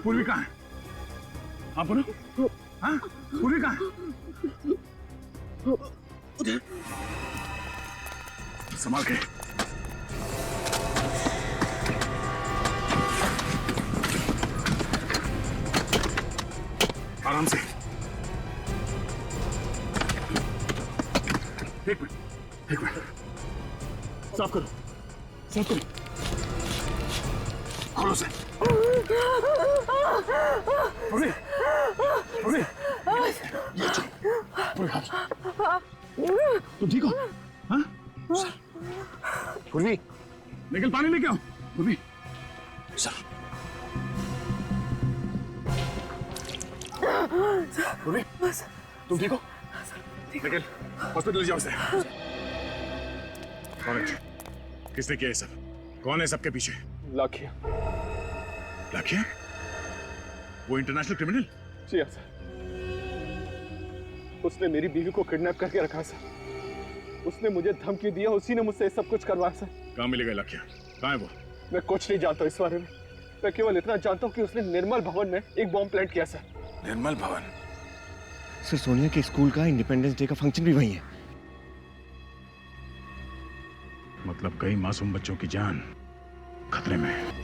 पूर्वी कहाँ है? हाँ बोलो। हाँ पूर्वी कहाँ है? उधर। संभाल के। आराम से। एक मिनट। साफ करो, साफ करो। खोलो से। पूर्वी, पूर्वी, ये पूर्वी हाथ। तुम ठीक हो? हाँ? पूर्वी, निकल पानी लेके आओ। पूर्वी, सर। पूर्वी, तुम ठीक हो? निकल, हॉस्पिटल ले जाओ उसे। कौन है? किसने किया ये सब? कौन है सबके पीछे? लाखिया। लाखिया? वो इंटरनेशनल क्रिमिनल? जी हाँ सर। उसने मेरी बीवी को किडनैप करके रखा सर। उसने मुझे धमकी दिया, उसी ने मुझसे सब कुछ करवाया सर। कहाँ मिलेगा लाखिया? कहाँ है वो? मैं कुछ नहीं जानता इस बारे में। मैं केवल इतना जानता हूँ कि उसने निर्मल भवन में एक बॉम्ब प्लांट किया सर। निर्मल भवन? सर सोनिया के स्कूल का इंडिपेंडेंस डे का फंक्शन भी वही है। मतलब कई मासूम बच्चों की जान खतरे में है।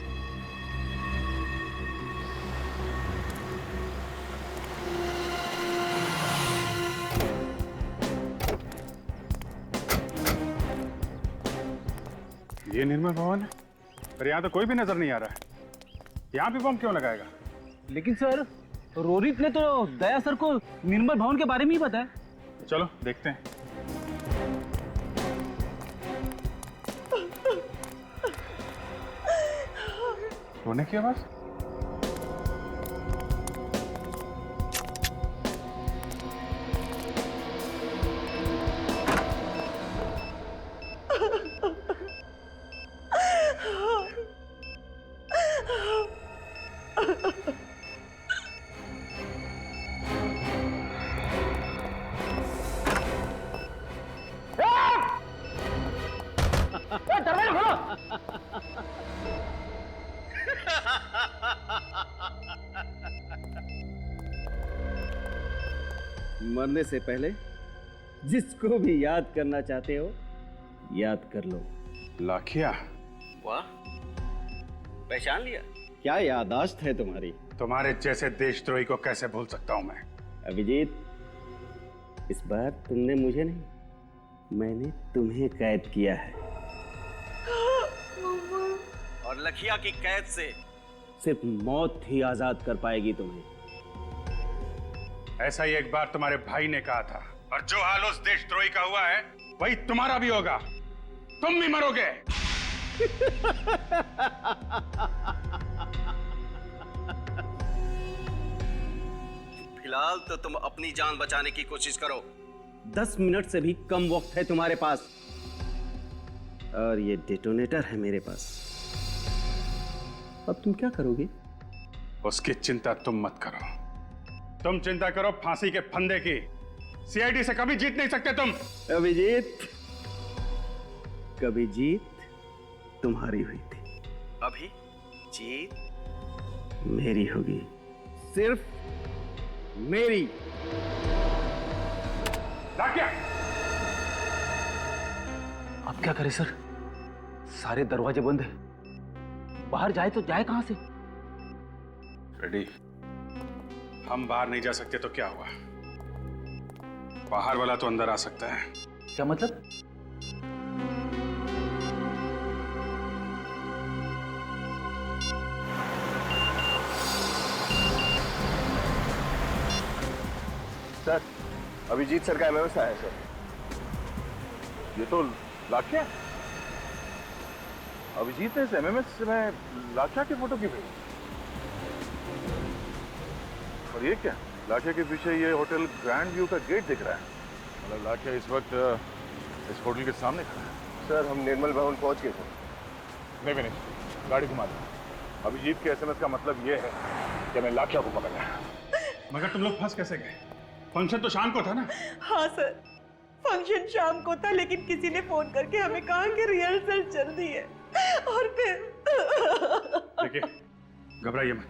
ये निर्मल भवन है, पर यहाँ तो कोई भी नजर नहीं आ रहा है। यहाँ भी बम क्यों लगाएगा? लेकिन सर रोहित ने तो दया सर को निर्मल भवन के बारे में ही बताया। चलो देखते हैं। रोने की आवाज? मरने से पहले जिसको भी याद करना चाहते हो याद कर लो। लाखिया? वाह, पहचान लिया? क्या याददाश्त है तुम्हारी। तुम्हारे जैसे देशद्रोही को कैसे भूल सकता हूं मैं? अभिजीत, इस बार तुमने मुझे नहीं, मैंने तुम्हें कैद किया है। और लखिया की कैद से सिर्फ मौत ही आजाद कर पाएगी तुम्हें। ऐसा ही एक बार तुम्हारे भाई ने कहा था, और जो हाल उस देशद्रोही का हुआ है वही तुम्हारा भी होगा। तुम भी मरोगे। फिलहाल तो तुम अपनी जान बचाने की कोशिश करो। 10 मिनट से भी कम वक्त है तुम्हारे पास, और ये डेटोनेटर है मेरे पास। अब तुम क्या करोगे? उसकी चिंता तुम मत करो। तुम चिंता करो फांसी के फंदे की। सीआईडी से कभी जीत नहीं सकते तुम। अभिजीत, कभी जीत तुम्हारी हुई थी, अभी जीत मेरी होगी, सिर्फ मेरी। लाखिया! अब क्या करें सर? सारे दरवाजे बंद है, बाहर जाए तो जाए कहां से? रेडी? हम बाहर नहीं जा सकते तो क्या हुआ? बाहर वाला तो अंदर आ सकता है। क्या मतलब? सर, अभिजीत सर का एमएमएस आया है सर। ये तो लाखिया? अभिजीत ने इस एमएमएस में लाखिया की फोटो क्यों भेजी? और ये क्या? लाखिया के पीछे ये होटल ग्रैंड व्यू का गेट दिख रहा है। मतलब लाखिया इस वक्त इस होटल के सामने खड़ा है। सर, हम निर्मल भवन पहुंच गए थे। नहीं, गाड़ी घुमा दो। अभिजीत के एसएमएस का मतलब ये है कि मैं लाखिया को पकड़ना है। मगर तुम लोग फंस कैसे गए? फंक्शन तो शाम को था ना? हाँ सर, फंक्शन शाम को था, लेकिन किसी ने फोन करके हमें कहा कि रिहर्सल चल रही है, और फिर देखिए, घबराइए मत।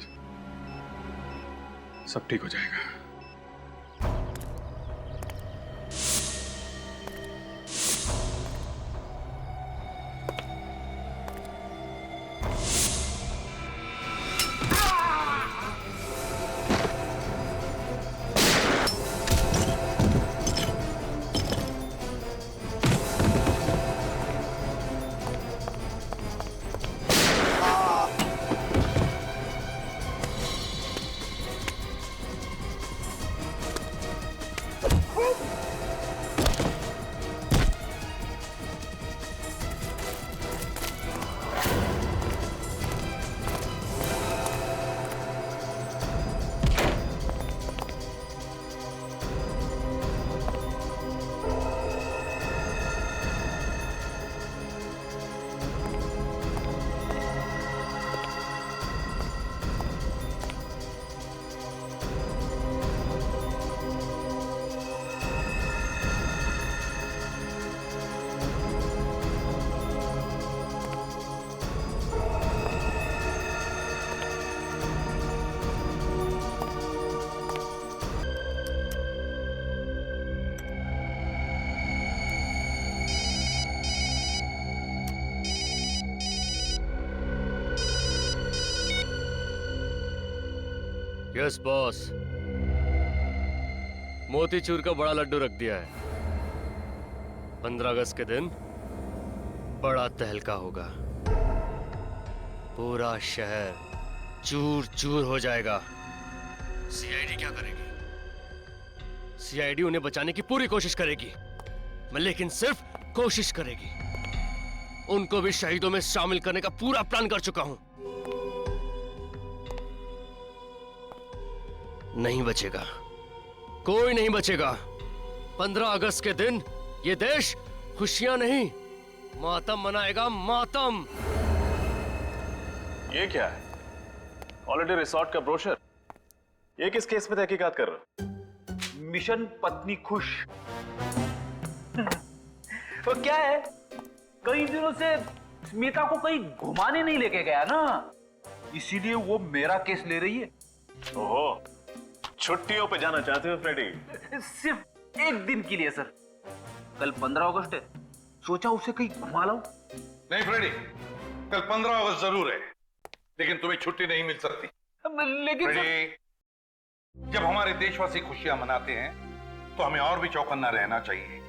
सब ठीक हो जाएगा। यस बॉस, मोतीचूर का बड़ा लड्डू रख दिया है। 15 अगस्त के दिन बड़ा तहलका होगा, पूरा शहर चूर चूर हो जाएगा। सीआईडी क्या करेगी? सीआईडी उन्हें बचाने की पूरी कोशिश करेगी, लेकिन सिर्फ कोशिश करेगी। उनको भी शहीदों में शामिल करने का पूरा प्लान कर चुका हूं। नहीं बचेगा, कोई नहीं बचेगा। 15 अगस्त के दिन ये देश खुशियां नहीं, मातम मनाएगा, मातम। ये क्या है? हॉलिडे रिसोर्ट का ब्रोशर। ये किस केस में तहकीकात कर रहे हो? मिशन पत्नी खुश। तो क्या है, कई दिनों से स्मिता को कहीं घुमाने नहीं लेके गया ना, इसीलिए वो मेरा केस ले रही है। ओहो, छुट्टियों पे जाना चाहते हो फ्रेडी? सिर्फ एक दिन के लिए सर। कल 15 अगस्त है, सोचा उसे कहीं घुमा लाऊं। नहीं फ्रेडी, कल 15 अगस्त जरूर है, लेकिन तुम्हें छुट्टी नहीं मिल सकती। लेकिन फ्रेडी, जब हमारे देशवासी खुशियां मनाते हैं तो हमें और भी चौकन्ना रहना चाहिए,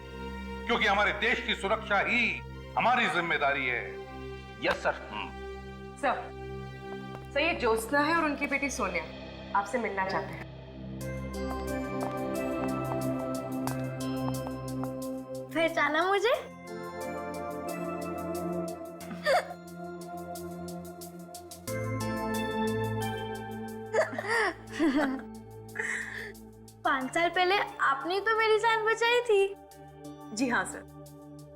क्योंकि हमारे देश की सुरक्षा ही हमारी जिम्मेदारी है। Yes sir. सर ये ज्योत्सना है और उनकी बेटी सोनिया आपसे मिलना चाहते हैं। पहचाना मुझे? पांच साल पहले आपने तो मेरी जान बचाई थी। जी हाँ सर,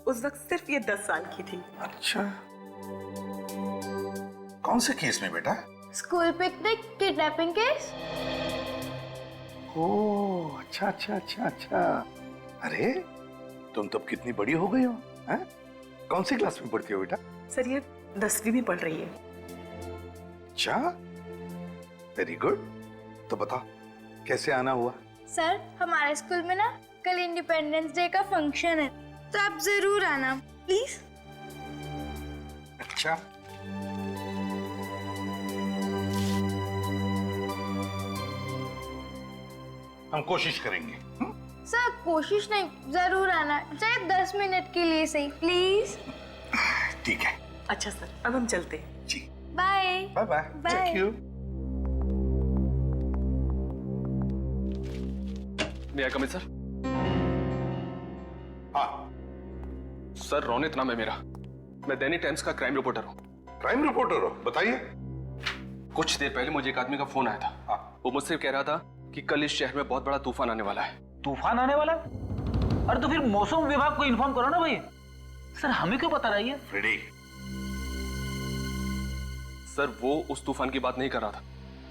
उस वक्त सिर्फ ये 10 साल की थी। अच्छा, कौन से केस में बेटा? School picnic kidnapping case. Oh, अच्छा अच्छा अच्छा अच्छा। अरे तुम तब कितनी बड़ी हो गई हो, हैं? कौन सी क्लास में पढ़ती हो बेटा? सर ये 10वीं में पढ़ रही है। अच्छा, वेरी गुड। तो बताओ कैसे आना हुआ? सर हमारे स्कूल में ना कल इंडिपेंडेंस डे का फंक्शन है, तो आप जरूर आना प्लीज। अच्छा, हम कोशिश करेंगे। सर कोशिश नहीं, जरूर आना, चाहे 10 मिनट के लिए सही, प्लीज। ठीक है। अच्छा सर, अब हम चलते हैं। जी, bye bye bye. Thank you. May I come in sir? हाँ सर, रोनित नाम है मेरा। मैं दैनिक टाइम्स का क्राइम रिपोर्टर हूँ। क्राइम रिपोर्टर हो? बताइए। कुछ देर पहले मुझे एक आदमी का फोन आया था। हाँ। वो मुझसे कह रहा था कि कल इस शहर में बहुत बड़ा तूफान आने वाला है। तूफान आने वाला? अरे तो फिर मौसम विभाग को इन्फॉर्म करो ना भाई। सर हमें क्यों बता रही है? फ्रेडी, सर वो उस तूफान की बात नहीं कर रहा था।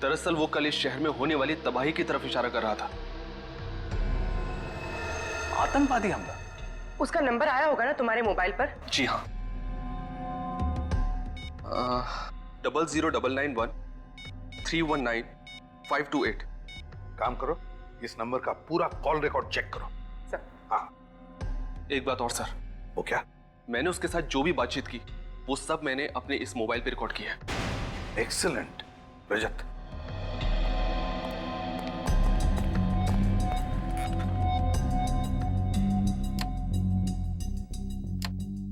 दरअसल वो कल इस शहर में होने वाली तबाही की तरफ इशारा कर रहा था। आतंकवादी हमला? उसका नंबर आया होगा ना तुम्हारे मोबाइल पर? जी हाँ, 00991319 528। काम करो, इस नंबर का पूरा कॉल रिकॉर्ड चेक करो। सर। हाँ। एक बात और सर। वो क्या? मैंने उसके साथ जो भी बातचीत की वो सब मैंने अपने इस मोबाइल पे रिकॉर्ड किया है। Excellent Rajat.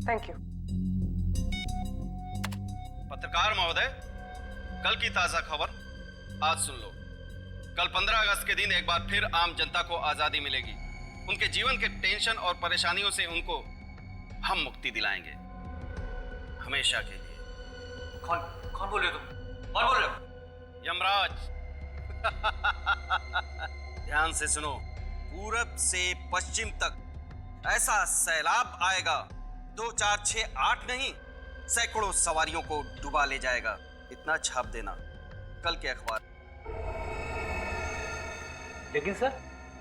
Thank you. पत्रकार महोदय, कल की ताजा खबर आज सुन लो। कल 15 अगस्त के दिन एक बार फिर आम जनता को आजादी मिलेगी। उनके जीवन के टेंशन और परेशानियों से उनको हम मुक्ति दिलाएंगे, हमेशा के लिए। कौन बोल रहे हो तुम? कौन बोल रहे हो? यमराज। ध्यान से सुनो। पूरब से पश्चिम तक ऐसा सैलाब आएगा, 2 4 6 8 नहीं, सैकड़ों सवारियों को डुबा ले जाएगा। इतना छाप देना कल के अखबार। लेकिन सर,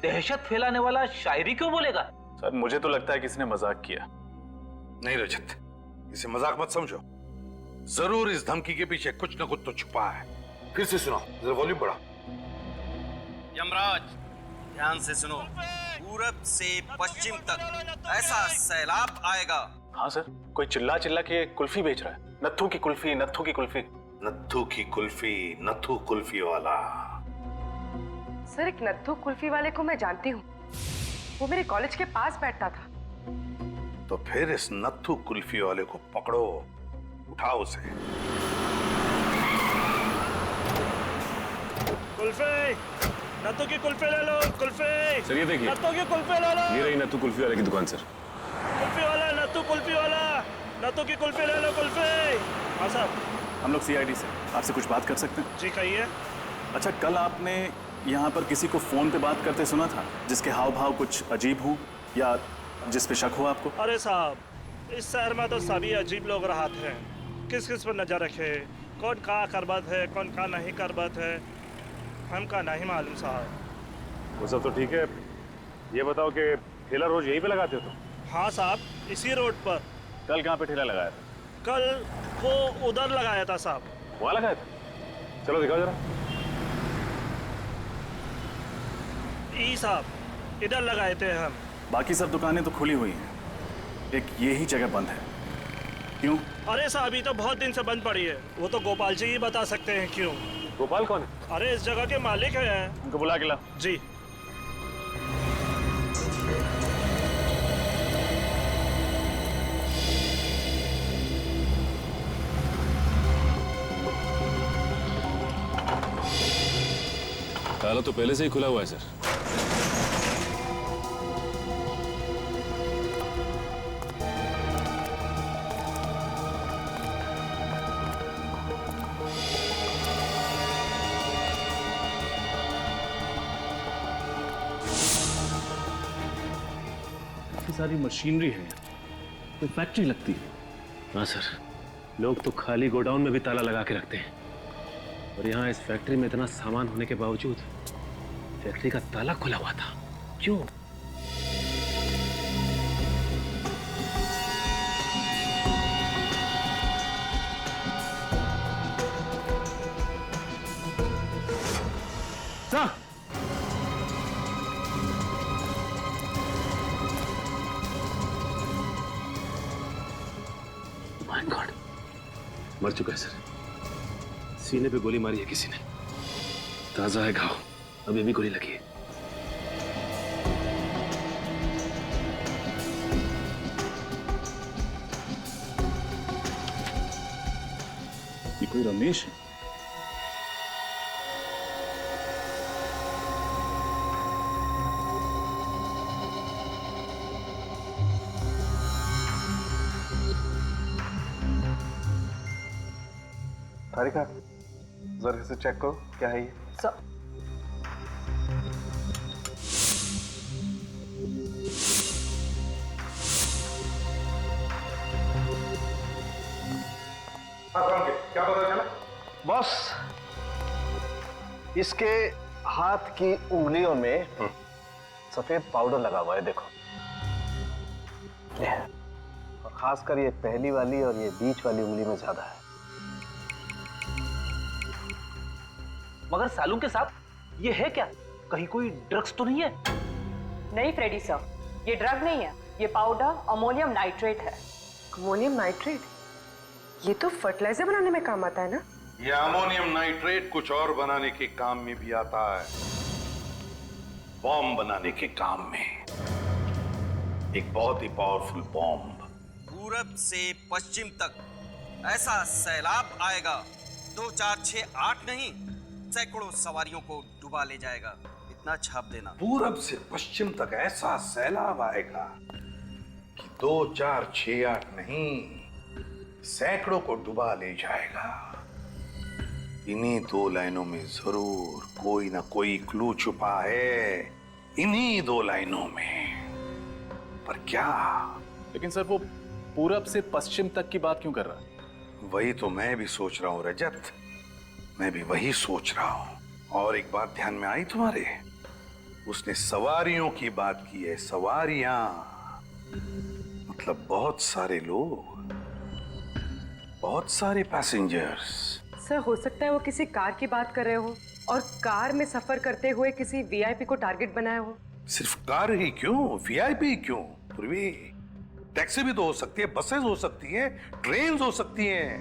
दहशत फैलाने वाला शायरी क्यों बोलेगा? सर मुझे तो लगता है किसी ने मजाक किया। नहीं रजत, इसे मजाक मत समझो। जरूर इस धमकी के पीछे कुछ न कुछ तो छुपा है। फिर से सुनाओ, जरा वॉल्यूम बढ़ाओ। यमराज, ध्यान से सुनो। पूरब से पश्चिम तक ऐसा सैलाब आएगा। हाँ सर, कोई चिल्ला चिल्ला के कुल्फी बेच रहा है। नत्थू की कुल्फी, नत्थू की कुल्फी। नत्थू की कुल्फी, नत्थू कुल्फी वाला। सर, एक नत्थू कुल्फी वाले को मैं जानती हूँ, वो मेरे कॉलेज के पास बैठता था। तो फिर इस नत्थू कुल्फी वाले को पकड़ो, उठाओ उसे। कुल्फी, नत्थू की कुल्फी ले लो। कुल्फी सर ये देखिए, नत्थू की कुल्फी ले लो। ये रही नत्थू कुल्फी वाले की दुकान सर। कुल्फी वाला, नत्थू कुल्फी वाला, नत्थू की कुल्फी ले लो। कुल्फी। हाँ साहब, हम लोग सीआईडी से आपसे कुछ बात कर सकते हैं? जी कहिए। अच्छा, कल आपने यहाँ पर किसी को फोन पे बात करते सुना था जिसके हाव भाव कुछ अजीब हो या जिस पे शक हो आपको? अरे साहब, इस शहर में तो सभी अजीब लोग रहते हैं। किस किस पर नजर रखे, कौन का करबत है, कौन का नहीं करबत है, हमका नहीं मालूम साहब। वो सब तो ठीक है, ये बताओ कि ठेला रोज यहीं पे लगाते हो तुम? हाँ साहब, इसी रोड पर। कल कहाँ पे ठेला लगाया था? कल वो उधर लगाया था साहब। वहाँ लगाया था? चलो दिखाओ जरा। ई साहब, इधर लगाए थे हम। बाकी सब दुकानें तो खुली हुई हैं, एक ये ही जगह बंद है। क्यों? अरे साहब, अभी तो बहुत दिन से बंद पड़ी है। वो तो गोपाल जी ही बता सकते हैं क्यों। गोपाल कौन है? अरे इस जगह के मालिक हैं। उनको बुला के ला। जी। ताला तो पहले से ही खुला हुआ है सर। काफी सारी मशीनरी है, कोई फैक्ट्री लगती है। हाँ सर, लोग तो खाली गोडाउन में भी ताला लगा के रखते हैं, और यहाँ इस फैक्ट्री में इतना सामान होने के बावजूद फैक्ट्री का ताला खुला हुआ था। क्यों? माय गॉड, मर चुका है सर। सीने पे गोली मारी है किसी ने, ताजा है घाव, अभी भी गोली लगी है। ये कोई रमेश है? तारिका, जरा से चेक करो क्या है ये। सर, क्या पता चला? बॉस, इसके हाथ की उंगलियों में सफेद पाउडर लगा हुआ है, देखो। और खासकर ये पहली वाली और ये बीच वाली उंगली में ज्यादा है। मगर सालू के साथ ये है क्या? कहीं कोई ड्रग्स तो नहीं है? नहीं फ्रेडी सर, ये ड्रग नहीं है, ये पाउडर अमोनियम नाइट्रेट है। Ammonium nitrate? ये तो फर्टिलाइजर बनाने में काम आता है ना? ये अमोनियम नाइट्रेट कुछ और बनाने के काम में भी आता है, बॉम्ब बनाने के काम में। एक बहुत ही पावरफुल बॉम्ब। पूरब से पश्चिम तक ऐसा सैलाब आएगा, 2 4 6 8 नहीं, सैकड़ों सवारियों को डुबा ले जाएगा। इतना छाप देना। पूरब से पश्चिम तक ऐसा सैलाब आएगा कि 2 4 6 8 नहीं, सैकड़ों को डुबा ले जाएगा। इन्हीं 2 लाइनों में जरूर कोई ना कोई क्लू छुपा है, इन्हीं 2 लाइनों में। पर क्या? लेकिन सर वो पूरब से पश्चिम तक की बात क्यों कर रहा है? वही तो मैं भी सोच रहा हूं रजत, मैं भी वही सोच रहा हूं। और एक बात ध्यान में आई तुम्हारे, उसने सवारियों की बात की है। सवारियां मतलब बहुत सारे लोग, बहुत सारे पैसेंजर्स। सर हो सकता है वो किसी कार की बात कर रहे हो और कार में सफर करते हुए किसी वीआईपी को टारगेट बनाया हो। सिर्फ कार ही क्यों, वीआईपी क्यों? पूर्वी टैक्सी भी तो हो सकती है, बसेस हो सकती है, ट्रेन हो सकती हैं।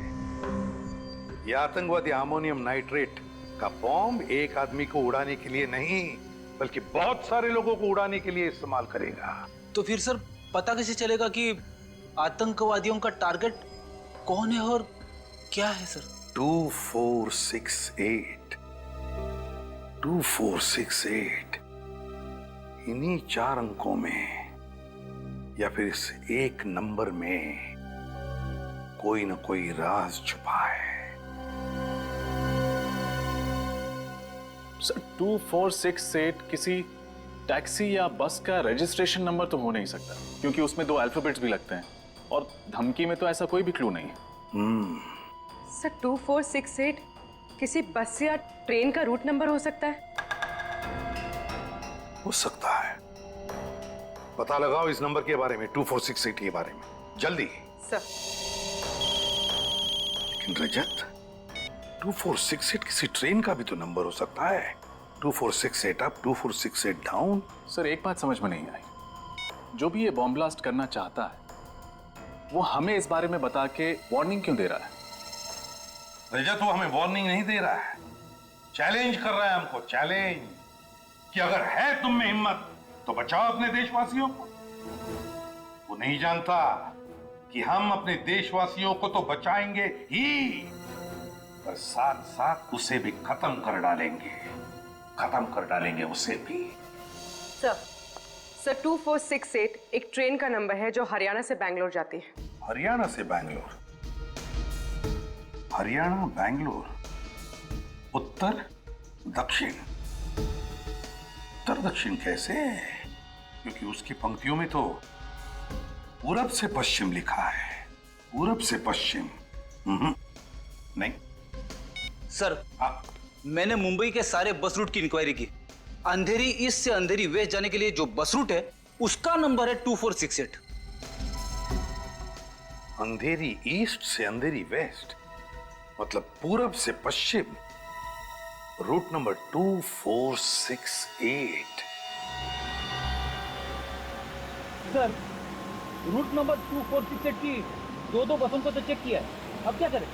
यह आतंकवादी अमोनियम नाइट्रेट का बॉम्ब एक आदमी को उड़ाने के लिए नहीं, बल्कि बहुत सारे लोगों को उड़ाने के लिए इस्तेमाल करेगा। तो फिर सर पता कैसे चलेगा कि आतंकवादियों का टारगेट कौन है और क्या है सर? 2468 2468 इन्हीं 4 अंकों में या फिर इस एक नंबर में कोई ना कोई राज छुपा है। सर 2468 किसी टैक्सी या बस का रजिस्ट्रेशन नंबर तो हो नहीं सकता, क्योंकि उसमें 2 अल्फाबेट्स भी लगते हैं और धमकी में तो ऐसा कोई भी क्लू नहीं है। सर 2468 किसी बस या ट्रेन का रूट नंबर हो सकता है? हो सकता है। पता लगाओ इस नंबर के बारे में, 2468 के बारे में, जल्दी। सर। लेकिन रजत, 2468 किसी ट्रेन का भी तो नंबर हो सकता है। 2468 अप, 2468 डाउन। सर एक बात समझ में नहीं आई, जो भी ये बॉम्ब ब्लास्ट करना चाहता है वो हमें इस बारे में बता के वार्निंग क्यों दे रहा है? रजत वो हमें वार्निंग नहीं दे रहा है, चैलेंज कर रहा है हमको, चैलेंज कि अगर है तुम में हिम्मत तो बचाओ अपने देशवासियों को। वो नहीं जानता कि हम अपने देशवासियों को तो बचाएंगे ही, पर साथ साथ उसे भी खत्म कर डालेंगे, खत्म कर डालेंगे उसे भी। सर 2468 एक ट्रेन का नंबर है जो हरियाणा से बैंगलोर जाती है। हरियाणा से बैंगलोर? हरियाणा बैंगलोर, उत्तर दक्षिण। उत्तर दक्षिण कैसे? क्योंकि उसकी पंक्तियों में तो पूरब से पश्चिम लिखा है। पूरब से पश्चिम नहीं सर। मैंने मुंबई के सारे बस रूट की इंक्वायरी की। अंधेरी ईस्ट से अंधेरी वेस्ट जाने के लिए जो बस रूट है उसका नंबर है 2468। अंधेरी ईस्ट से अंधेरी वेस्ट मतलब पूरब से पश्चिम, route number 2468। Sir route number 2468 की 2 बसों को तो चेक किया है, अब क्या करें?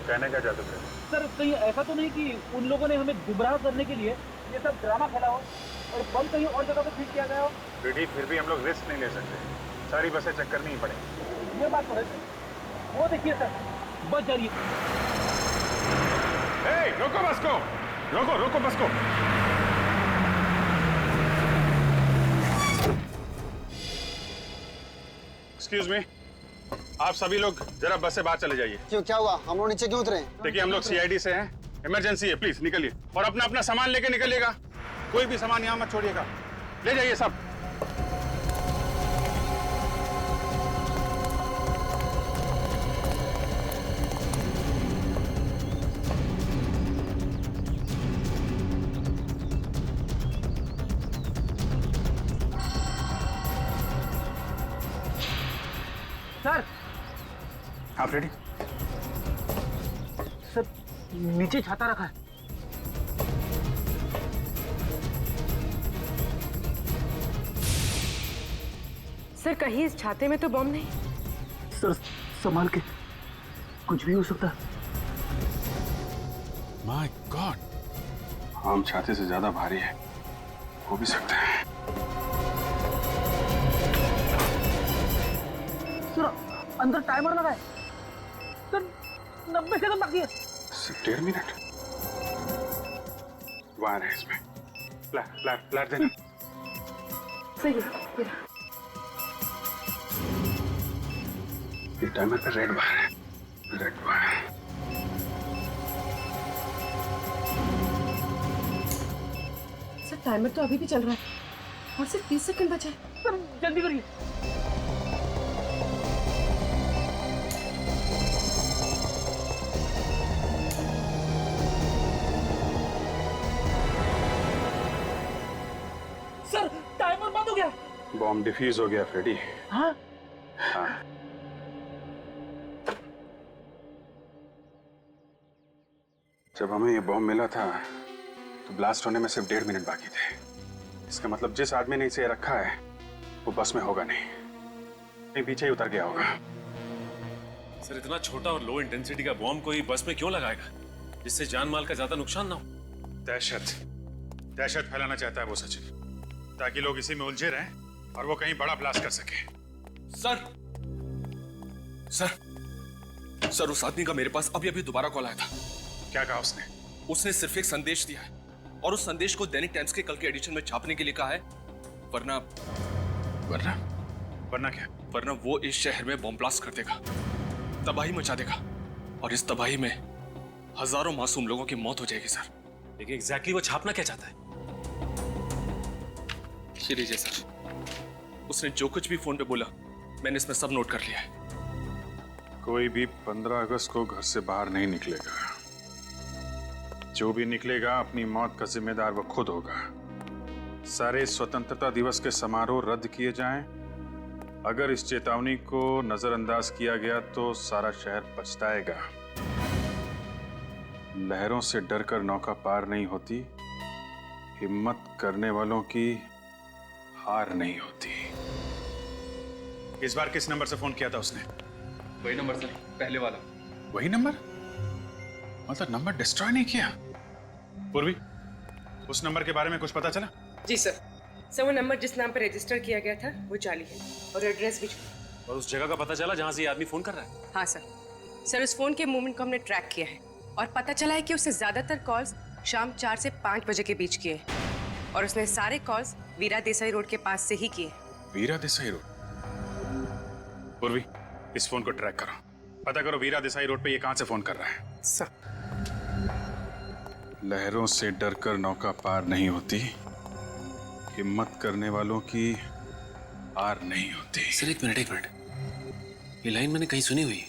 कहने क्या चाहते थे? सर कहीं ऐसा तो नहीं कि उन लोगों ने हमें गुमराह करने के लिए ये सब ड्रामा खेला हो और बम कहीं और जगह पे फिट किया गया हो? फिर भी हम लोग रिस्क नहीं ले सकते, सारी बसें चेक करनी ही पड़ेगी। ये बात तो है। वो देखिए सर, बस जा रही है। रोको बस को, रोको बस को। एक्सक्यूज मी, आप सभी लोग जरा बस से बाहर चले जाइए। क्यों, क्या हुआ? हम लोग नीचे क्यों उतरे? देखिए हम लोग सीआईडी से हैं, इमरजेंसी है, प्लीज निकलिए और अपना अपना सामान लेके निकलिएगा। कोई भी सामान यहाँ मत छोड़िएगा, ले जाइए सब। सर आप रेडी? सर नीचे छाता रखा है। सर कहीं इस छाते में तो बम नहीं? सर संभाल के, कुछ भी हो सकता है। माय गॉड, आम छाते से ज्यादा भारी है, हो भी सकता है। सर अंदर टाइमर लगा है सर, 90 सेकंड बाकी है। सिर्फ 1.5 मिनट। वायर है इसमें, फ्लैट देना। सही है। ये टाइमर पे रेड वायर है, रेड वायर। सर टाइमर तो अभी भी चल रहा है और सिर्फ 30 सेकंड बचे हैं। सर जल्दी करिए। सर टाइमर बंद हो गया। बॉम्ब डिफ्यूज हो गया फ्रेडी। हाँ हाँ। जब हमें ये बॉम्ब मिला था तो ब्लास्ट होने में सिर्फ 1.5 मिनट बाकी थे। इसका मतलब जिस आदमी ने इसे रखा है वो बस में होगा नहीं, कहीं पीछे ही उतर गया होगा। सर इतना छोटा और लो इंटेंसिटी का बॉम्ब कोई बस में क्यों लगाएगा जिससे जान माल का ज्यादा नुकसान ना हो? दहशत फैलाना चाहता है वो सचिन, ताकि लोग इसी में उलझे रहें और वो कहीं बड़ा ब्लास्ट कर सके। सर उस आदमी का मेरे पास अभी अभी दोबारा कॉल आया था। क्या कहा उसने? उसने सिर्फ एक संदेश दिया है और उस संदेश को दैनिक टाइम्स के कल के एडिशन में छापने के लिए कहा है, वरना क्या? वरना वो इस शहर में बॉम्ब ब्लास्ट कर देगा, तबाही मचा देगा और इस तबाही में हजारों मासूम लोगों की मौत हो जाएगी। सर लेकिन एग्जैक्टली वो छापना क्या चाहता है? ये लीजिए सर, उसने जो कुछ भी फोन पे बोला मैंने इसमें सब नोट कर लिया है। कोई भी 15 अगस्त को घर से बाहर नहीं निकलेगा। जो भी निकलेगा अपनी मौत का जिम्मेदार वो खुद होगा। सारे स्वतंत्रता दिवस के समारोह रद्द किए जाएं। अगर इस चेतावनी को नजरअंदाज किया गया तो सारा शहर पछताएगा। लहरों से डरकर नौका पार नहीं होती, हिम्मत करने वालों की हार नहीं होती। इस बार किस नंबर से फोन किया था उसने? वही नंबर सर, पहले वाला। वही नंबर? मतलब नंबर डिस्ट्रॉय नहीं किया? पूर्वी, उस नंबर के बारे में कुछ पता चला? जी सर, वो नंबर जिस नाम पर रजिस्टर किया गया था वो जाली है और एड्रेस भी। और उस जगह का पता चला जहां से ये आदमी फोन कर रहा है? हाँ सर, उस फोन के मूवमेंट को हमने ट्रैक किया है और पता चला है कि उसने ज्यादातर कॉल्स शाम 4 से 5 बजे के बीच किए और उसने सारे कॉल्स वीरा देसाई रोड के पास से ही किए। वीरा देसाई रोड? पूर्वी, इस फोन को ट्रैक करो, पता करो वीरा देसाई रोड पे ये कहां से फोन कर रहा है। सर लहरों से डरकर नौका पार नहीं होती, हिम्मत करने वालों की हार नहीं होती। सर एक मिनट, ये लाइन मैंने कहीं सुनी हुई है।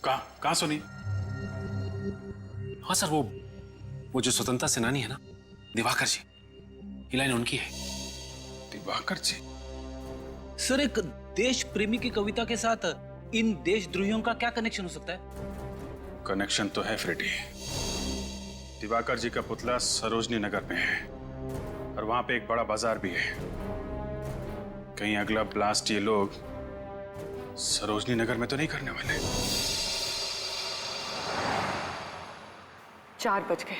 कहां सुनी? हाँ सर, वो जो स्वतंत्रता सेनानी है ना, दिवाकर जी, ये लाइन उनकी है। दिवाकर जी? सर एक देश प्रेमी की कविता के साथ इन देशद्रोहियों का क्या कनेक्शन हो सकता है? कनेक्शन तो है फ्रेडी। दिवाकर जी का पुतला सरोजनी नगर में है और वहां पे एक बड़ा बाजार भी है। कहीं अगला ब्लास्ट ये लोग सरोजनी नगर में तो नहीं करने वाले? 4 बज गए।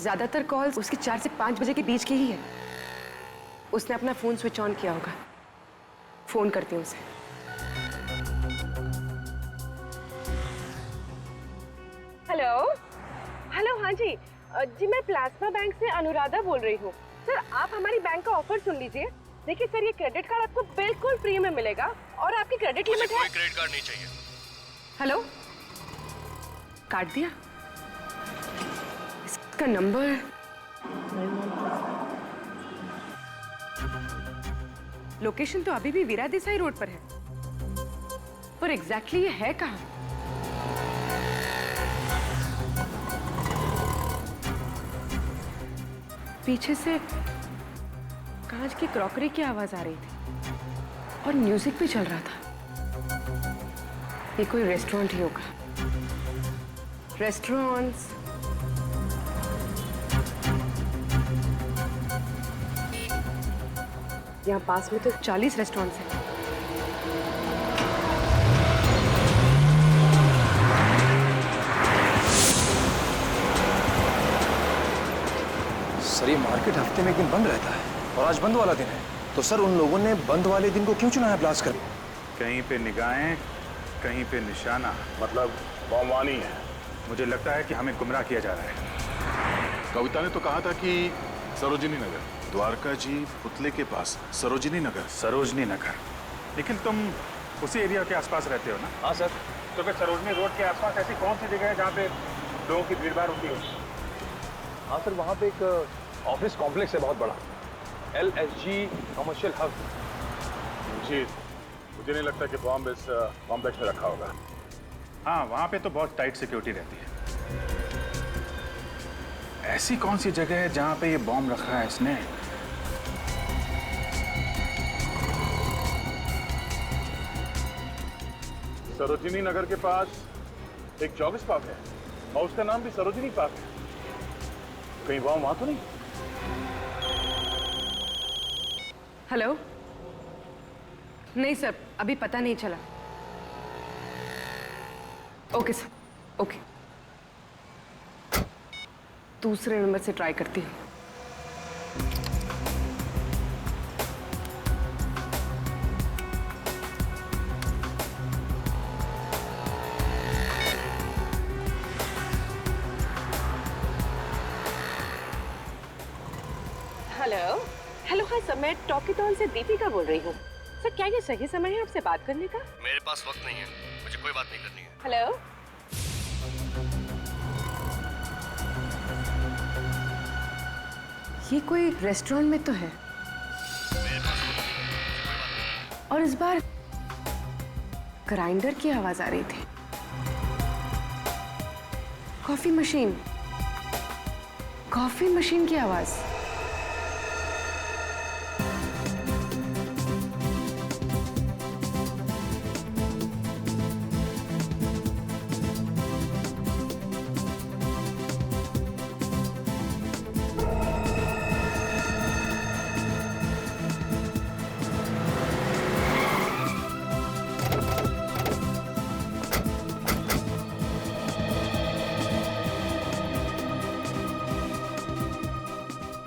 ज्यादातर कॉल्स उसकी 4 से 5 बजे के बीच की ही है। उसने अपना फोन स्विच ऑन किया होगा। फोन करती हूँ उसे। हेलो, हाँ जी, मैं प्लाज्मा बैंक से अनुराधा बोल रही हूँ। सर आप हमारी बैंक का ऑफर सुन लीजिए। देखिए सर, ये क्रेडिट कार्ड आपको बिल्कुल फ्री में मिलेगा और आपकी क्रेडिट लिमिट है। कोई क्रेडिट कार्ड नहीं चाहिए। हेलो, काट दिया? इसका नंबर लोकेशन तो अभी भी वीरा देसाई रोड पर है, पर एग्जैक्टली ये है कहाँ? पीछे से कांच की क्रॉकरी की आवाज आ रही थी और म्यूजिक भी चल रहा था। ये कोई रेस्टोरेंट ही होगा। रेस्टोरेंट्स यहाँ पास में तो 40 रेस्टोरेंट्स हैं। सर ये मार्केट हफ्ते में एक दिन बंद रहता है और आज बंद वाला दिन है, तो सर उन लोगों ने बंद वाले दिन को क्यों चुना है ब्लास्ट करने? कहीं पे निगाहें, कहीं पे निशाना, मतलब बमवानी है। मुझे लगता है कि हमें गुमराह किया जा रहा है। कविता ने तो कहा था कि सरोजिनी नगर, द्वारका जी पुतले के पास सरोजिनी नगर। सरोजनी नगर, लेकिन तुम उसी एरिया के आसपास रहते हो ना? हाँ सर। तो फिर सरोजनी रोड के आसपास ऐसी कौन सी जगह है जहाँ पे लोगों की भीड़ भाड़ होती हो? हाँ सर, वहाँ पे एक ऑफिस कॉम्प्लेक्स है बहुत बड़ा, LSG कमर्शियल हब। मुझे नहीं लगता कि बॉम्ब इस कॉम्प्लेक्स में रखा होगा। हाँ, वहाँ पे तो बहुत टाइट सिक्योरिटी रहती है। ऐसी कौन सी जगह है जहाँ पे ये बॉम्ब रखा है इसने? सरोजिनी नगर के पास एक जॉगिस पार्क है और उसका नाम भी सरोजिनी पार्क है। कहीं बॉम्ब वहां तो नहीं? हेलो। नहीं सर, अभी पता नहीं चला। Okay sir, okay. दूसरे नंबर से ट्राई करती हूँ। हेलो। हेलो, हाँ सर, मैं टॉकीटॉन से दीपिका बोल रही हूँ। सर, क्या ये सही समय है आपसे बात करने का? मेरे पास वक्त नहीं है, मुझे कोई बात नहीं करनी है। हेलो। ये कोई रेस्टोरेंट में तो है, और इस बार ग्राइंडर की आवाज आ रही थी। कॉफी मशीन की आवाज।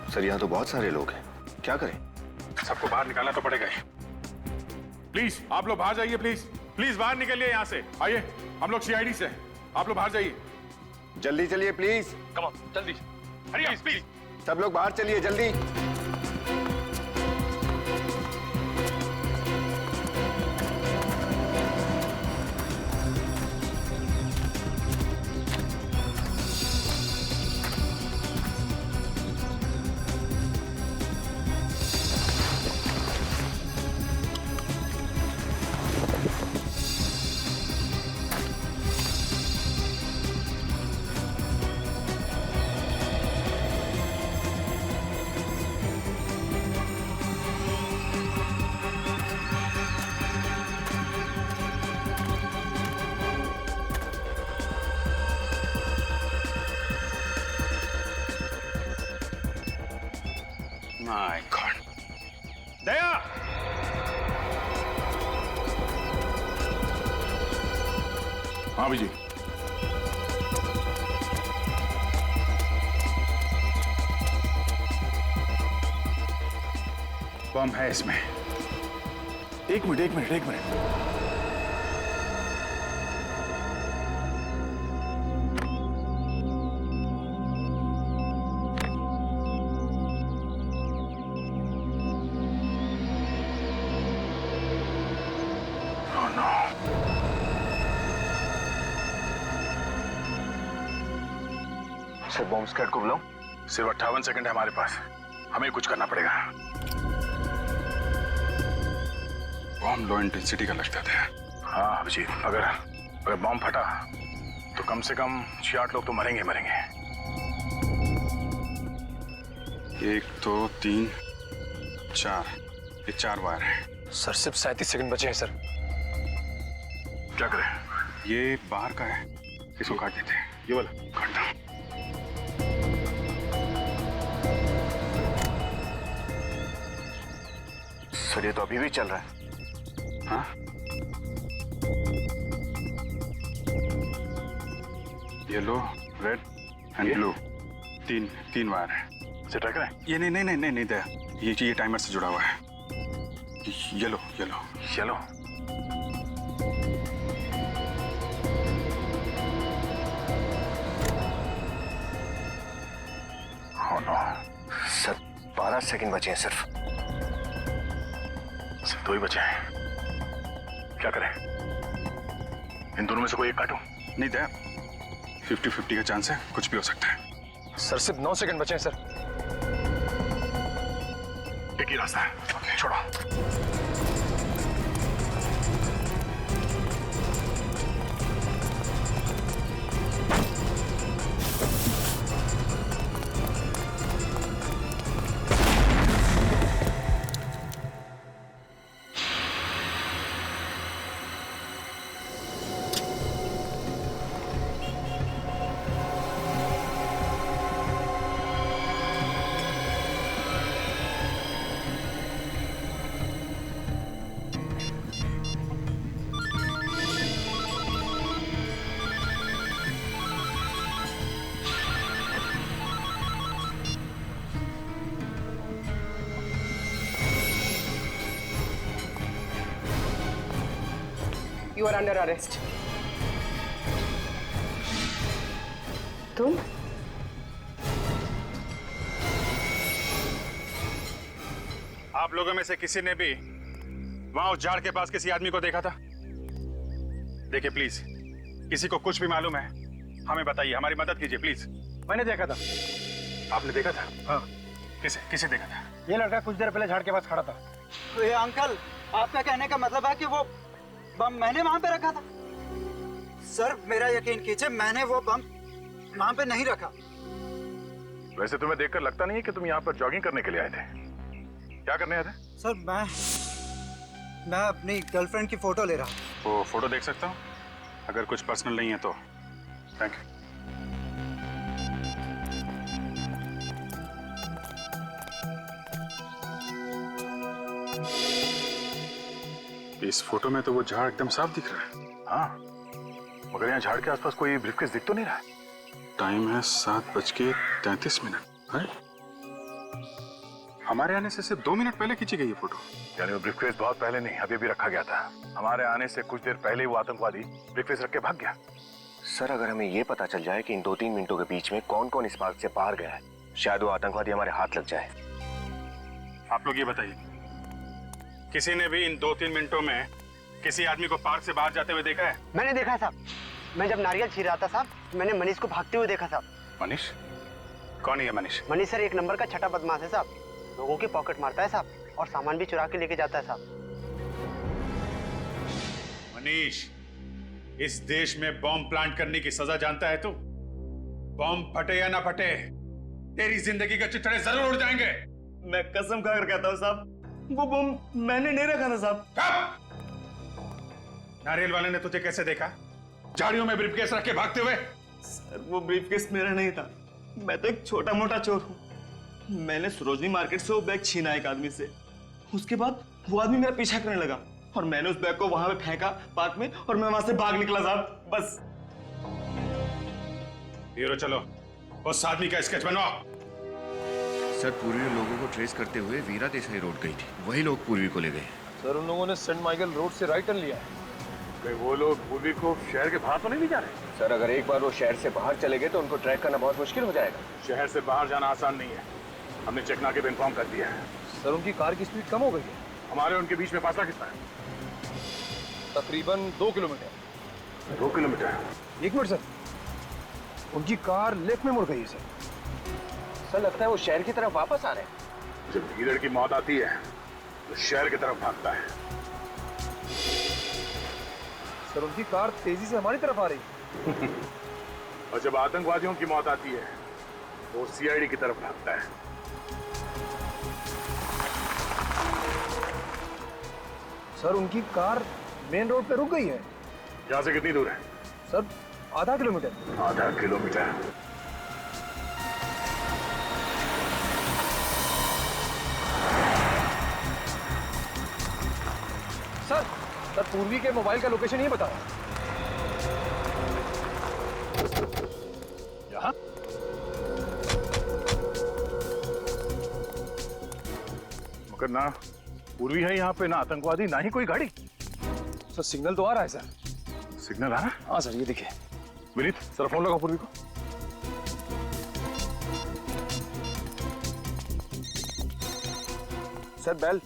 सर यहाँ तो बहुत सारे लोग हैं, क्या करें? सबको बाहर निकालना तो पड़ेगा ही। प्लीज आप लोग बाहर जाइए, प्लीज प्लीज बाहर निकलिए यहाँ से। आइए, हम लोग CID से हैं, आप लोग बाहर जाइए। जल्दी चलिए प्लीज। कम ऑन, जल्दी। प्लीज प्लीज सब लोग बाहर चलिए जल्दी। My God. दया! हाँ विजय। बम है इसमें। एक मिनट। सर, बॉम्ब स्क्वाड को बुलाओ। सिर्फ 58 सेकंड है हमारे पास, हमें कुछ करना पड़ेगा। बॉम्ब लो इंटेंसिटी का लगता था। हाँ अभिजीत, अगर बॉम्ब फटा तो कम से कम 6-8 लोग तो मरेंगे। 1 2 3 4, ये 4 वायर हैं। सर सिर्फ 37 सेकंड बचे हैं सर। क्या करें? ये बाहर का है, इसको काट देते हैं। ये वाला काट दो। सर ये तो अभी भी चल रहा है। हाँ? येलो, रेड एंड ब्लू, तीन वायर है। इसे ट्रैक करें? ये नहीं दया, ये टाइमर से जुड़ा हुआ है। Yellow. Oh no. Sir 12 second बचे हैं सिर्फ। सिर्फ 2 ही बचे हैं। क्या करें? इन दोनों में से कोई एक काटूं? नहीं दया, 50-50 का चांस है, कुछ भी हो सकता है। सर सिर्फ 9 सेकंड बचे हैं सर। एक ही रास्ता है। छोड़ो। You are under arrest. तुम? आप लोगों में से किसी ने भी वहां उस झाड़ के पास किसी आदमी को देखा था? देखिए प्लीज, किसी को कुछ भी मालूम है हमें बताइए, हमारी मदद कीजिए प्लीज। मैंने देखा था। आपने देखा था? हाँ। किसे देखा था? ये लड़का कुछ देर पहले झाड़ के पास खड़ा था। तो ये अंकल, आपका कहने का मतलब है कि वो बम मैंने वहां पे रखा था? सर मेरा यकीन कीजिए, मैंने वो बम वहां पे नहीं रखा। वैसे तुम्हें देखकर लगता नहीं है कि तुम यहाँ पर जॉगिंग करने के लिए आए थे। क्या करने आए थे? सर मैं अपनी गर्लफ्रेंड की फोटो ले रहा हूँ। वो फोटो देख सकता हूँ? अगर कुछ पर्सनल नहीं है तो थैंक यू। इस फोटो में तो वो झाड़ एकदम साफ दिख रहा है। हाँ, मगर यहाँ झाड़ के आसपास कोई ब्रीफकेस दिख तो नहीं रहा है। टाइम है 7:33। हमारे आने से सिर्फ 2 मिनट पहले खींची गई ये फोटो। यानी वो ब्रीफकेस बहुत पहले नहीं, अभी भी रखा गया था। हमारे आने से कुछ देर पहले ही वो आतंकवादी ब्रीफकेस रख के भाग गया। सर अगर हमें ये पता चल जाए कि इन 2-3 मिनटों के बीच में कौन कौन इस पार्क से बाहर गया है, शायद वो आतंकवादी हमारे हाथ लग जाए। आप लोग ये बताइए, किसी ने भी इन 2-3 मिनटों में किसी आदमी को पार्क से बाहर जाते हुए देखा है? मैंने देखा है साहब। मैं जब नारियल छील रहा था साहब, मैंने मनीष को भागते हुए देखा साहब। मनीष? कौन है ये मनीष? मनीष सर 1 नंबर का छठा बदमाश है साहब। लोगों की पॉकेट मारता है साहब और सामान भी चुरा के लेके जाता है साहब। मनीष, इस देश में बॉम्ब प्लांट करने की सजा जानता है तू? बॉम्ब फटे या ना फटे, तेरी जिंदगी के चिथड़े जरूर उड़ जाएंगे। मैं कसम खाकर कहता हूँ साहब, वो बम मैंने नहीं रखा था साहब। नारियल वाले ने तुझे कैसे देखा झाड़ियों में ब्रीफकेस रख के भागते हुए? सर वो ब्रीफकेस मेरा नहीं था, मैं तो एक छोटा मोटा चोर हूँ। मैंने सरोजनी मार्केट से वो बैग छीना एक आदमी से। उसके बाद वो आदमी मेरा पीछा करने लगा और मैंने उस बैग को वहां पे फेंका पार्क में और मैं वहां से भाग निकला साहब, बस। हीरो चलो, उस आदमी का स्केच बनवाओ। सर पूर्वी ने लोगों को ट्रेस करते हुए वीरा देसाई रोड गई थी, वही लोग पूर्वी को ले गए। सर उन लोगों ने सेंट माइकल रोड से राइट टर्न लिया है। वो लोग पूर्वी को शहर के बाहर तो नहीं ले जा रहे? सर अगर एक बार वो शहर से बाहर चले गए तो उनको ट्रैक करना बहुत मुश्किल हो जाएगा। शहर से बाहर जाना आसान नहीं है, हमने चेक नाके पे इन्फॉर्म कर दिया है। सर उनकी कार की स्पीड कम हो गई है। हमारे उनके बीच में फासला कितना है? तकरीबन 2 किलोमीटर। 2 किलोमीटर? 1 मिनट सर, उनकी कार लेफ्ट में मुड़ गई है सर। सर लगता है वो शहर की तरफ वापस आ रहे हैं। जब लीडर की मौत आती है तो शहर की तरफ भागता है। सर उनकी कार तेजी से हमारी तरफ आ रही है। और जब आतंकवादियों की मौत आती है तो सीआईडी की तरफ भागता है। सर उनकी कार मेन रोड पे रुक गई है। यहाँ से कितनी दूर है? सर आधा किलोमीटर। आधा किलोमीटर? पूर्वी के मोबाइल का लोकेशन ही बता रहा। यहाँ मगर ना पूर्वी है यहाँ पे, ना आतंकवादी, ना ही कोई गाड़ी। सर सिग्नल तो आ रहा है सर। सिग्नल आ रहा है? हाँ सर, ये देखिए। विनीत सर फोन लगाओ पूर्वी को। Sir bell.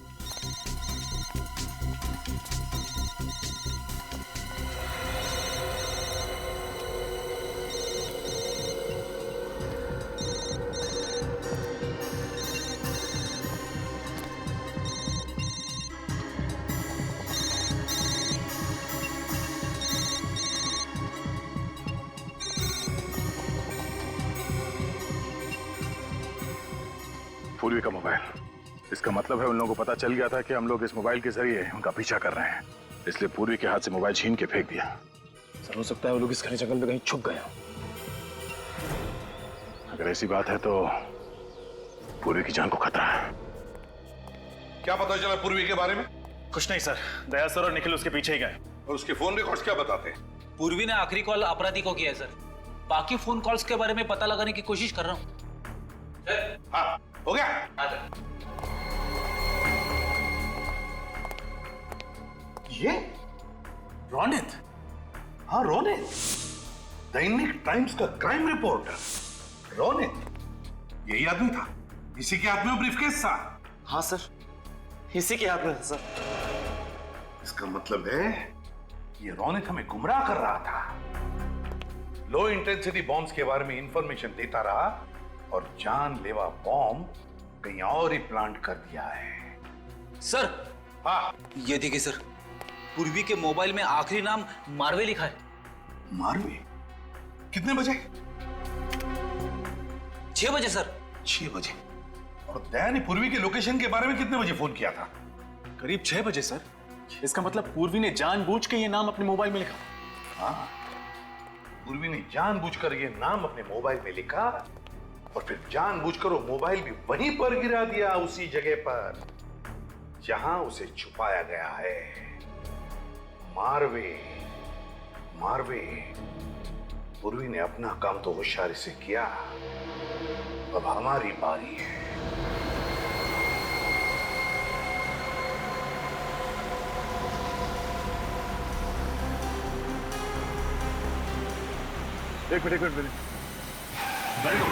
पूर्वी का मोबाइल, इसका मतलब है उन लोगों को पता चल गया था कि हम लोग इस मोबाइल के जरिए उनका पीछा कर रहे हैं, इसलिए पूर्वी के हाथ से मोबाइल छीन के फेंक दिया। सर हो सकता है वो लोग इस घने जंगल में कहीं छुप गए हों। अगर ऐसी बात है तो पूर्वी की जान को खतरा है। क्या पता चला पूर्वी के बारे में? कुछ नहीं सर, दया सर और निखिल उसके पीछे ही गए। और उसके फोन रिकॉर्ड्स क्या बताते हैं? पूर्वी ने आखिरी कॉल अपराधी को किया है सर। बाकी फोन कॉल्स के बारे में पता लगाने की कोशिश कर रहा हूँ। हाँ, हो गया? ये रोनित, हाँ रोनित, दैनिक टाइम्स का क्राइम रिपोर्टर रोनित, यही आदमी था, इसी के हाथ में ब्रीफकेस था। हाँ सर, इसी के हाथ में था सर। इसका मतलब है ये रोनित हमें गुमराह कर रहा था। लो इंटेंसिटी बॉम्ब्स के बारे में इंफॉर्मेशन देता रहा और जानलेवा बॉम्ब कहीं और ही प्लांट कर दिया है। सर हाँ, ये देखिए सर, पूर्वी के मोबाइल में आखिरी नाम मारवे लिखा है। मारवे? कितने बजे? 6 बजे सर। 6 बजे? और दया ने पूर्वी के लोकेशन के बारे में कितने बजे फोन किया था? करीब 6 बजे सर। इसका मतलब पूर्वी ने जानबूझ के ये नाम अपने मोबाइल में लिखा। हाँ, पूर्वी ने जानबूझकर ये नाम अपने मोबाइल में लिखा और फिर जानबूझकर वो मोबाइल भी वहीं पर गिरा दिया, उसी जगह पर जहां उसे छुपाया गया है। मारवे, मारवे, पूर्वी ने अपना काम तो होशियारी से किया, अब हमारी बारी है। एक मिनट गाड़ी को।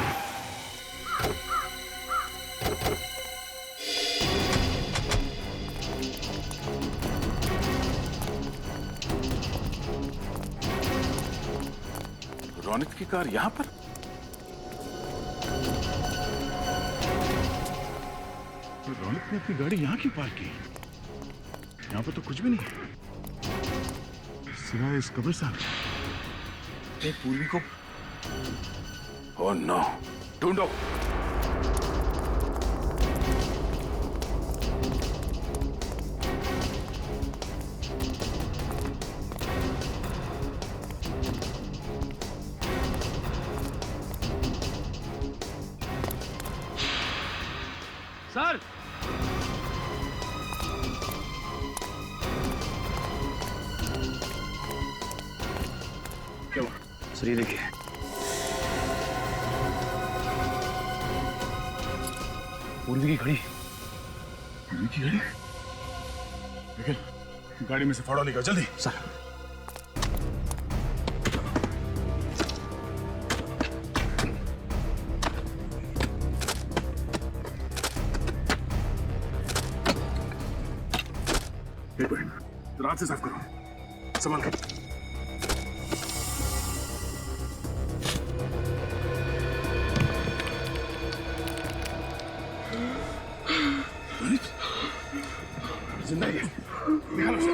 रोनित की कार यहां पर? रोनित ने अपनी गाड़ी यहां क्यों पार्क की? यहां पर तो कुछ भी नहीं है सिवाय इस कब्रिस्तान। पूर्वी को ओह नो, ढूंढो। सर क्या हुआ? सर ये देखिए, पूर्वी की घड़ी। पूर्वी की घड़ी? निखिल, गाड़ी में से फाड़ो निकाल जल्दी। सर एक मिनट, रात से साफ करो, संभाल कर। जिंदा ही है, निकालो उसे।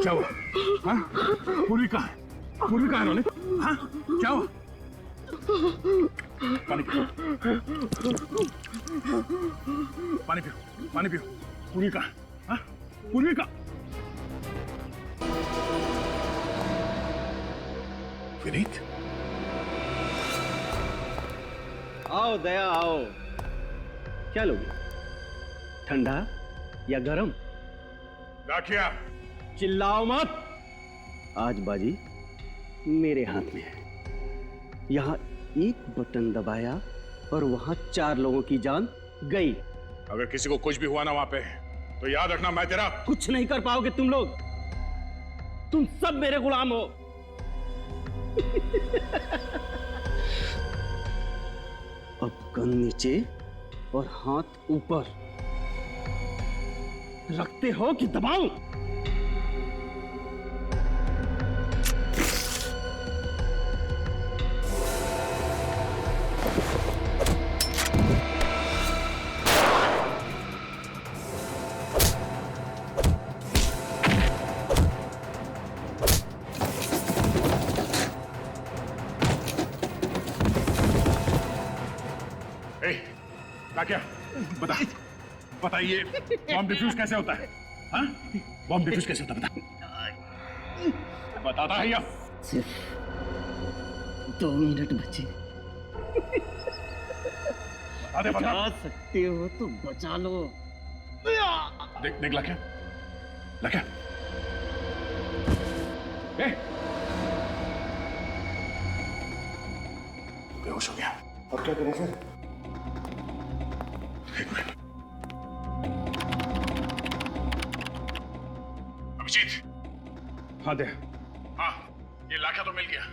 क्या हुआ? हाँ? पूर्वी कहाँ है? पूर्वी कहाँ है रोनित? हाँ? क्या हुआ? पानी पियो, पानी पियो, पानी पियो। पूर्वी कहाँ? हाँ? पूर्वी कहाँ? विनीत? आओ दया आओ। क्या लोगे? ठंडा या गरम? लाठिया चिल्लाओ मत। आज बाजी मेरे हाथ में है। यहाँ एक बटन दबाया और वहां 4 लोगों की जान गई। अगर किसी को कुछ भी हुआ ना वहां पे, तो याद रखना मैं तेरा कुछ नहीं कर पाओगे तुम लोग। तुम सब मेरे गुलाम हो। अब गन नीचे और हाथ ऊपर। रखते हो कि दबाऊं? क्या बताइए बॉम्ब डिफ्यूज कैसे होता है? हाँ? बॉम्ब डिफ्यूज कैसे होता है? बताता है या? सिर्फ 2 मिनट बचे। बचा सकते हो तो बचा लो। देख लाख्या बेहोश हो गया। अब क्या करें सर? अभिजीत। हाँ दे। हाँ, ये लाख्या तो मिल गया,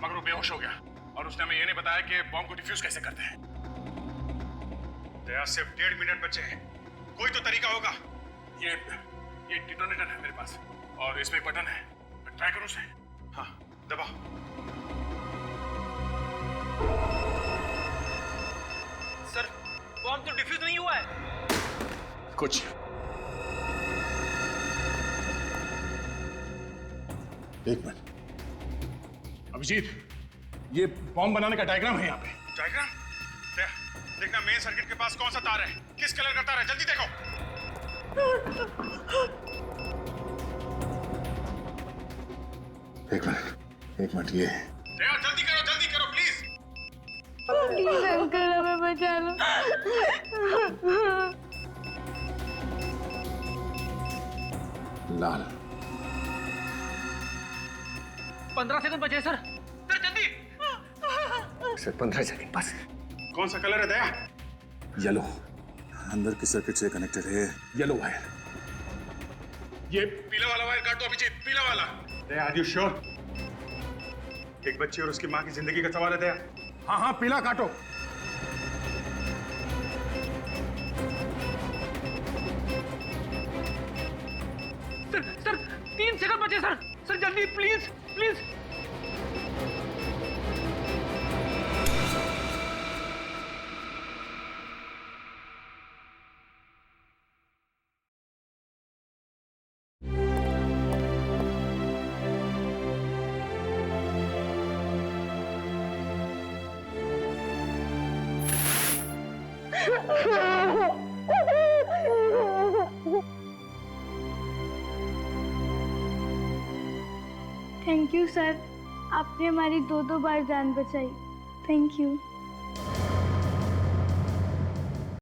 मगर वो बेहोश हो गया और उसने हमें ये नहीं बताया कि बॉम्ब को डिफ्यूज कैसे करते हैं। दया, सिर्फ 1.5 मिनट बचे हैं, कोई तो तरीका होगा। ये डिटोनेटर है मेरे पास और इसमें एक बटन है, मैं ट्राई करूं उसे। हाँ, दबा। सर, बॉम्ब तो डिफ्यूज नहीं हुआ है। कुछ एक मिनट अभिजीत, ये बॉम्ब बनाने का डायग्राम है यहाँ पे। डायग्राम? देखना मेन सर्किट के पास कौन सा तार है, किस कलर का तार है, जल्दी देखो। एक मिनट ये जल्दी करो प्लीज। प्लीज अंकल हमें बचा लो। 15 सेकंड बचे सर जल्दी। सर 15 सेकंड बस। कौन सा कलर है दया? येलो। अंदर के सर्किट से कनेक्टेड है येलो वायर। ये पीला वाला वायर काट दो अभिजीत, पीला वाला। दया, आर यू श्योर? एक बच्ची और उसकी माँ की जिंदगी का सवाल है दया। हाँ, पीला काटो। सर 3 सेकंड बचे सर जल्दी प्लीज। थैंक यू सर, आपने हमारी 2 बार जान बचाई। Thank you.